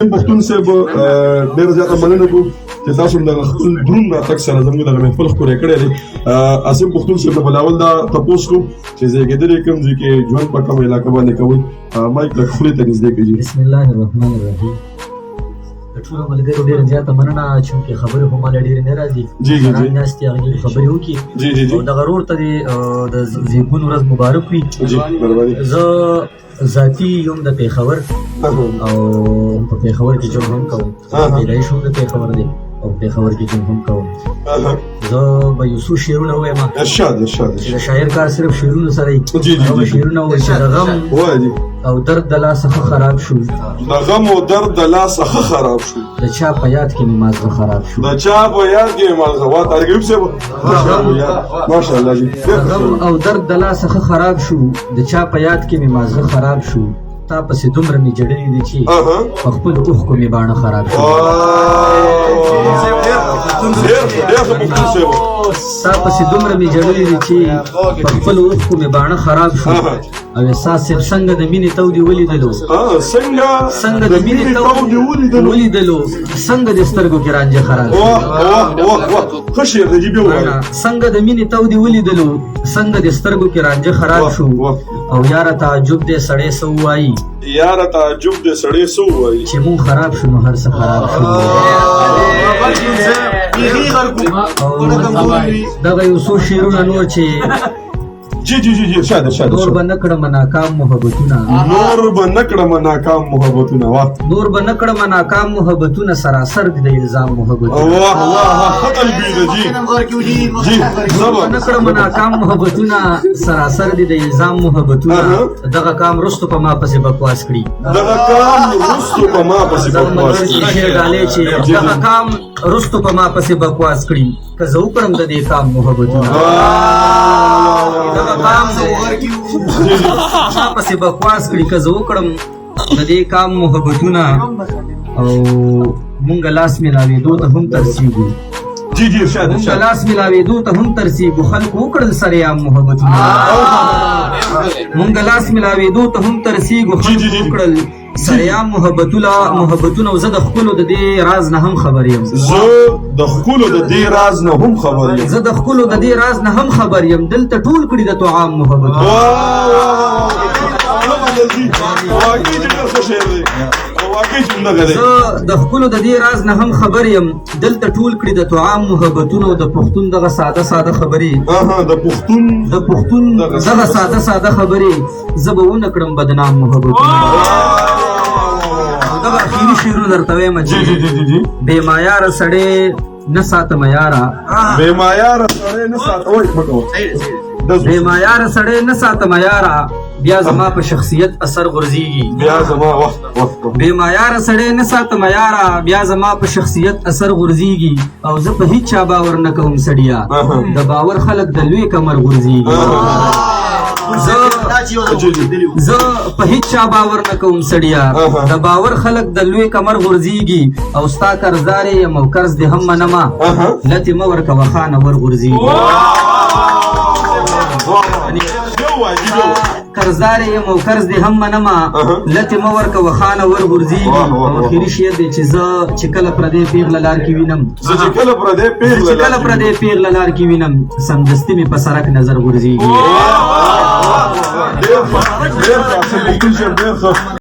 پښتون صاحب ډېر زیاته مننه کوم چې تاسو د خپل دروند راتګ سره زموږ دغه محفل ښکلی کړی دی. عاصم پښتون صاحب نه بلاول دا تپوس کوم چې زیږېدلي کوم ځای کې ژوند په کومه علاقه باندې کوئ؟ مایک لږ خولې ته نږدې کړئ. بسم الله الرحمن الرحیم. د ټولو ملګرو ډېره زیاته مننه چې خبرې خو ماله ډېرې نه راځي. سلام ناستې هغې خبرې وکړي او دغه ورور ته د زیږون ورځ مبارک وي. زه ذاتي یم د پېښور او په پېښور کې ژوند هم کوم. پیدایش هم د پېښور دی او پېښور کې ژوند هم کوم. زه به یو څو شعرونه ووایم چې د شاعر کار صرف شعرونو سره وي. هغه شعرونه وایي چې د غم او درد د لا څخه خراب شو، د غم او درد د لا څخه خراب شو، د چا په یاد کې مې مازغه خراب شو، د چا په یاد کې مې مازغه وا ترګیب صاحب ماشاءالله جی. د غم او درد د لا څخه خراب شو، د چا په یاد کې مې مازغه خراب شو، تا پسې دومره مې جړلې دي چې په خپل اوښکو مې باڼه خراب شو. تا پسې دومره مې جړلې دي چې په خپل اوښکو مې باڼه خراب شو او احساس صرف څنګه د مینې تودې ولیدلو، څنګه د مینې تودې ولیدلو، څنګه د سترګو کې رانجه خراب شو، څنګه د مینې تودې ولیدلو، څنګه د سترګو کې رانجه خراب شو. او یاره تعجب دې سړی څه ووایي، یاره تعجب دې سړی څه ووایي چې مونږ خراب شو نو هر څه خراب شو. دغه یو څو شعرونه نور چې نور به نه کړم ناکام محبتونه، نور به نه کړم ناکام محبتونه، نور به نه کړم ناکام محبتونه، سراسر دي د الزام محبتونه، نور به نه کړم ناکام محبتونه، سراسر دي د الزام محبتونه. دغه کام رستو په ما پسې بکواس کړي، دغه کام رستو په ما پسې بکواس کړي، شعر ډالې چې دغه کام رستو په ما پسې بکواس کړي، که زه وکړم د دې کام محبتونه، دغه کام ما پسې بکواس کړي، که زه وکړم د دې کام محبتونه. او مونږ لاس ملاوېدو ته هم ترسیږو، مونږ لاس ملاوېدو ته هم ترسیږو، خلکو وکړل سریعام محبتونه، مونږ لاس ملاوېدو ته هم ترسیږو، خلکو وکړل سریعام محبتونه. زه د ښکلو د دې راز نه هم خبر یم، زه د ښکلو د دې راز نه هم خبر یم، زه د ښکلو د دې راز نه هم خبر یم، دلته ټول کړي د طعام محبتونه. زه د ښکلو د دې راز نه هم خبر یم، دلته ټول کړي د طعام محبتونه. د پښتون دغه ساده ساده خبرې، د پښتون دغه ساده ساده خبرې، زه به ونه کړم بدنام محبتونه. دغه اخیري شعرونه درته وایم چې بې معیاره سړی نه ساتمه یاره، بې معیاره سړی نه ساتمه، بې معیاره سړی نه ساتمه یاره، بیا زما په شخصیت اثر غورځېږي، بیا زما بې معیاره سړی نه ساتمه یاره، بیا زما په شخصیت اثر غورځېږي. او زه په هیڅ چا باور نه کوم سړیا، د باور خلک د لوی کمر غورځېږي. زه په هیڅ چا باور نه کوم سړیا، د باور خلک د لوی کمر غورځېږي. او ستا قرضدار یم او قرض دې هم منمه، لتې مه ورکوه خانه ور غورځېږي. قرضدار یم او قرض دې هم منمه، لتې مه ورکوه خانه ور غورځېږي. او اخري شعر دی چې زه چې کله پردی پیغله لار کې وینم، زه چې کله پردی پیغله لار کې وینم، سمدستي مې په سرک نظر غورځېږي.